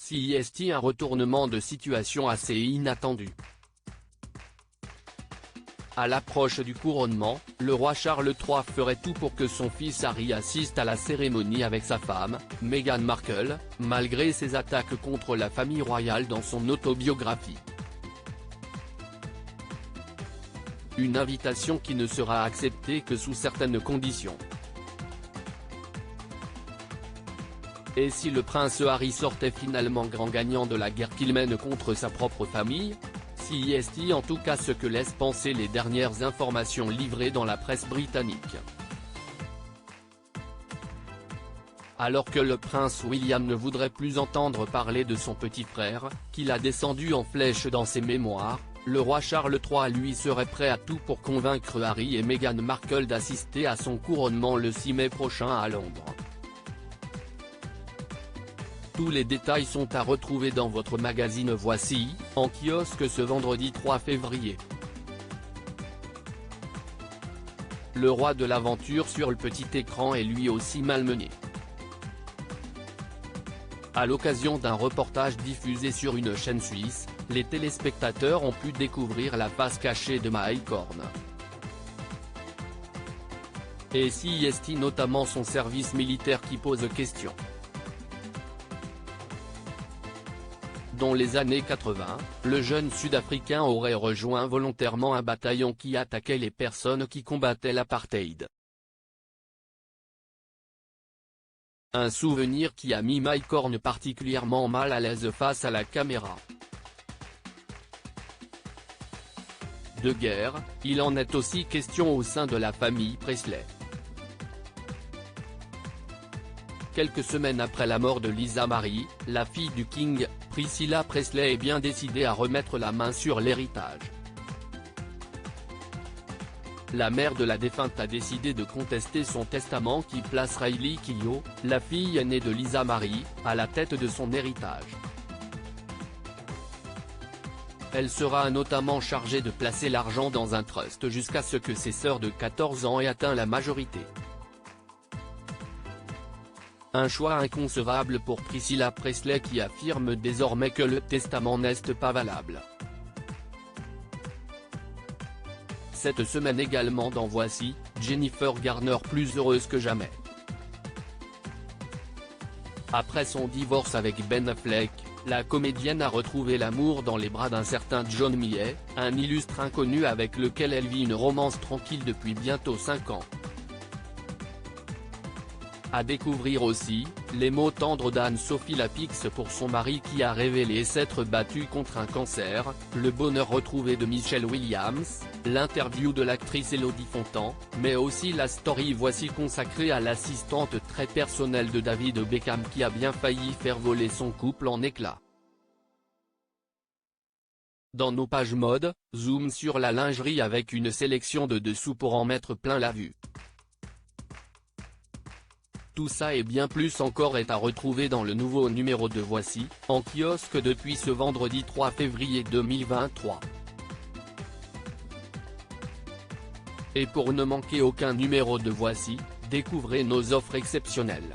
CIST, un retournement de situation assez inattendu. À l'approche du couronnement, le roi Charles III ferait tout pour que son fils Harry assiste à la cérémonie avec sa femme, Meghan Markle, malgré ses attaques contre la famille royale dans son autobiographie. Une invitation qui ne sera acceptée que sous certaines conditions. Et si le prince Harry sortait finalement grand gagnant de la guerre qu'il mène contre sa propre famille? CIST, en tout cas ce que laissent penser les dernières informations livrées dans la presse britannique. Alors que le prince William ne voudrait plus entendre parler de son petit frère, qu'il a descendu en flèche dans ses mémoires, le roi Charles III lui serait prêt à tout pour convaincre Harry et Meghan Markle d'assister à son couronnement le 6 mai prochain à Londres. Tous les détails sont à retrouver dans votre magazine Voici, en kiosque ce vendredi 3 février. Le roi de l'aventure sur le petit écran est lui aussi malmené. À l'occasion d'un reportage diffusé sur une chaîne suisse, les téléspectateurs ont pu découvrir la face cachée de Mike Horn. Et CIST, notamment son service militaire qui pose question. Dans les années 80, le jeune Sud-Africain aurait rejoint volontairement un bataillon qui attaquait les personnes qui combattaient l'apartheid. Un souvenir qui a mis Mike Horn particulièrement mal à l'aise face à la caméra. De guerre, il en est aussi question au sein de la famille Presley. Quelques semaines après la mort de Lisa Marie, la fille du King, Priscilla Presley est bien décidée à remettre la main sur l'héritage. La mère de la défunte a décidé de contester son testament qui place Riley Keough, la fille aînée de Lisa Marie, à la tête de son héritage. Elle sera notamment chargée de placer l'argent dans un trust jusqu'à ce que ses sœurs de 14 ans aient atteint la majorité. Un choix inconcevable pour Priscilla Presley qui affirme désormais que le testament n'est pas valable. Cette semaine également dans Voici, Jennifer Garner plus heureuse que jamais. Après son divorce avec Ben Affleck, la comédienne a retrouvé l'amour dans les bras d'un certain John Millet, un illustre inconnu avec lequel elle vit une romance tranquille depuis bientôt 5 ans. À découvrir aussi, les mots tendres d'Anne-Sophie Lapix pour son mari qui a révélé s'être battu contre un cancer, le bonheur retrouvé de Michelle Williams, l'interview de l'actrice Elodie Fontan, mais aussi la story Voici consacrée à l'assistante très personnelle de David Beckham qui a bien failli faire voler son couple en éclats. Dans nos pages mode, zoom sur la lingerie avec une sélection de dessous pour en mettre plein la vue. Tout ça et bien plus encore est à retrouver dans le nouveau numéro de Voici, en kiosque depuis ce vendredi 3 février 2023. Et pour ne manquer aucun numéro de Voici, découvrez nos offres exceptionnelles.